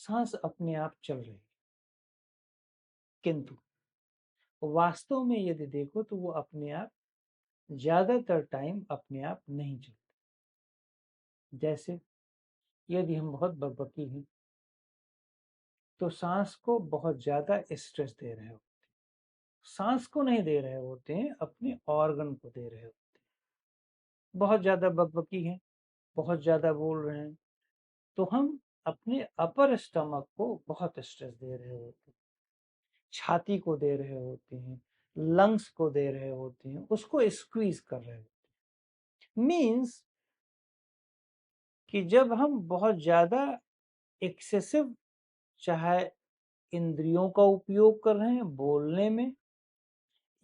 सांस अपने आप चल रही है, किंतु वास्तव में यदि देखो तो वो अपने आप ज्यादातर टाइम अपने आप नहीं चलती। जैसे यदि हम बहुत बकबकी हैं तो सांस को बहुत ज्यादा स्ट्रेस दे रहे हो, सांस को नहीं दे रहे होते हैं, अपने ऑर्गन को दे रहे होते हैं। बहुत ज्यादा बकबकी हैं, बहुत ज्यादा बोल रहे हैं, तो हम अपने अपर स्टमक को बहुत स्ट्रेस दे रहे होते हैं, छाती को दे रहे होते हैं, लंग्स को दे रहे होते हैं, उसको स्क्वीज कर रहे होते हैं। मीन्स कि जब हम बहुत ज्यादा एक्सेसिव, चाहे इंद्रियों का उपयोग कर रहे हैं बोलने में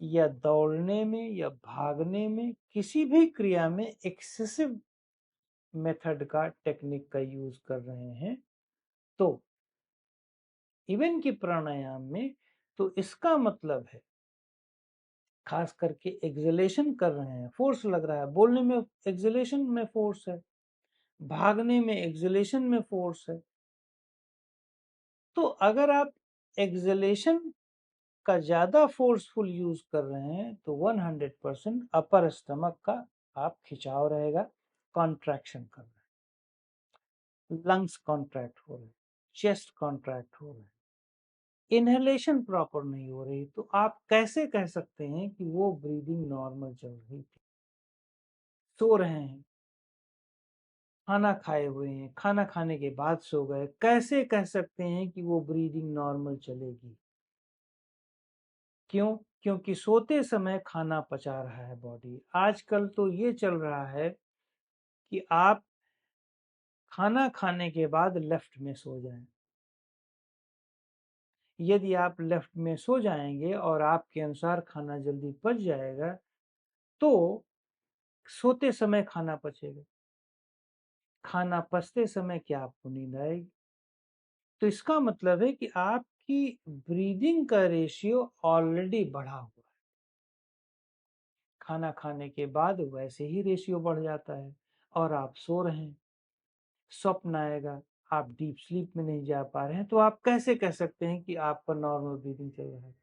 या दौड़ने में या भागने में, किसी भी क्रिया में एक्सेसिव मेथड का, टेक्निक का यूज कर रहे हैं, तो इवन की प्राणायाम में, तो इसका मतलब है खास करके एक्सलेशन कर रहे हैं, फोर्स लग रहा है, बोलने में एक्सलेशन में फोर्स है, भागने में एक्सलेशन में फोर्स है। तो अगर आप एक्सलेशन का ज्यादा फोर्सफुल यूज कर रहे हैं तो 100% अपर स्टमक का आप खिंचाव रहेगा, कॉन्ट्रैक्शन कर रहे हैं, लंग्स कॉन्ट्रैक्ट हो रहे, चेस्ट कॉन्ट्रैक्ट हो रहे, इनहेलेशन प्रॉपर नहीं हो रही, तो आप कैसे कह सकते हैं कि वो ब्रीदिंग नॉर्मल चल रही थी। सो रहे हैं, खाना खाए हुए हैं, खाना खाने के बाद सो गए, कैसे कह सकते हैं कि वो ब्रीदिंग नॉर्मल चलेगी? क्यों? क्योंकि सोते समय खाना पचा रहा है बॉडी। आजकल तो ये चल रहा है कि आप खाना खाने के बाद लेफ्ट में सो जाएं। यदि आप लेफ्ट में सो जाएंगे और आपके अनुसार खाना जल्दी पच जाएगा तो सोते समय खाना पचेगा, खाना पचते समय क्या आपको नींद आएगी? तो इसका मतलब है कि आपकी ब्रीदिंग का रेशियो ऑलरेडी बढ़ा हुआ है। खाना खाने के बाद वैसे ही रेशियो बढ़ जाता है और आप सो रहे हैं, स्वप्न आएगा, आप डीप स्लीप में नहीं जा पा रहे हैं, तो आप कैसे कह सकते हैं कि आपका नॉर्मल ब्रीदिंग चल रहा है?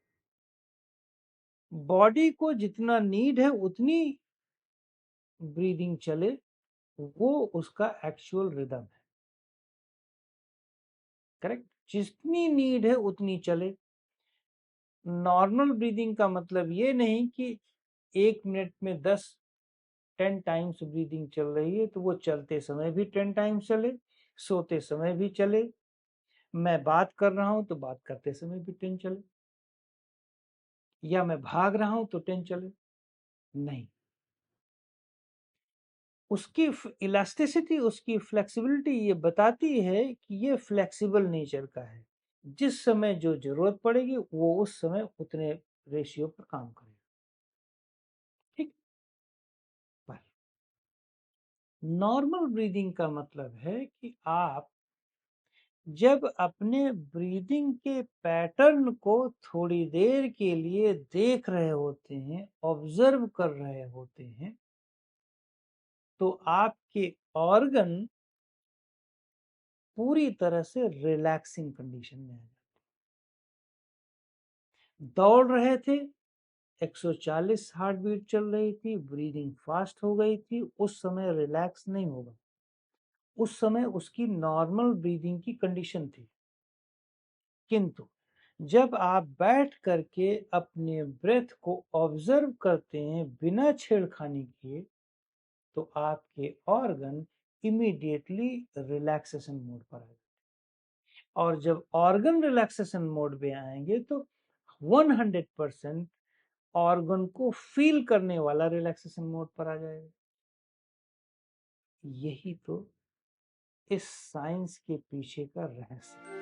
बॉडी को जितना नीड है उतनी ब्रीदिंग चले, वो उसका एक्चुअल रिदम है। करेक्ट? जितनी नीड है उतनी चले। नॉर्मल ब्रीदिंग का मतलब ये नहीं कि 1 मिनट में 10 टाइम्स ब्रीदिंग चल रही है तो वो चलते समय भी 10 टाइम्स चले, सोते समय भी चले, मैं बात कर रहा हूं तो बात करते समय भी 10 चले, या मैं भाग रहा हूं तो 10 चले। नहीं, उसकी इलास्टिसिटी, उसकी फ्लेक्सिबिलिटी ये बताती है कि ये फ्लेक्सिबल नेचर का है, जिस समय जो जरूरत पड़ेगी वो उस समय उतने रेशियो पर काम करेगा। ठीक। पर नॉर्मल ब्रीदिंग का मतलब है कि आप जब अपने ब्रीदिंग के पैटर्न को थोड़ी देर के लिए देख रहे होते हैं, ऑब्जर्व कर रहे होते हैं, तो आपके ऑर्गन पूरी तरह से रिलैक्सिंग कंडीशन में आ जाते। दौड़ रहे थे, 140 हार्ट बीट चल रही थी, ब्रीदिंग फास्ट हो गई थी, उस समय रिलैक्स नहीं होगा, उस समय उसकी नॉर्मल ब्रीदिंग की कंडीशन थी। किंतु जब आप बैठ करके अपने ब्रेथ को ऑब्जर्व करते हैं बिना छेड़खानी किए, तो आपके ऑर्गन इमीडिएटली रिलैक्सेशन मोड पर आ जाते हैं। और जब ऑर्गन रिलैक्सेशन मोड में आएंगे तो 100% ऑर्गन को फील करने वाला रिलैक्सेशन मोड पर आ जाएगा। यही तो इस साइंस के पीछे का रहस्य है।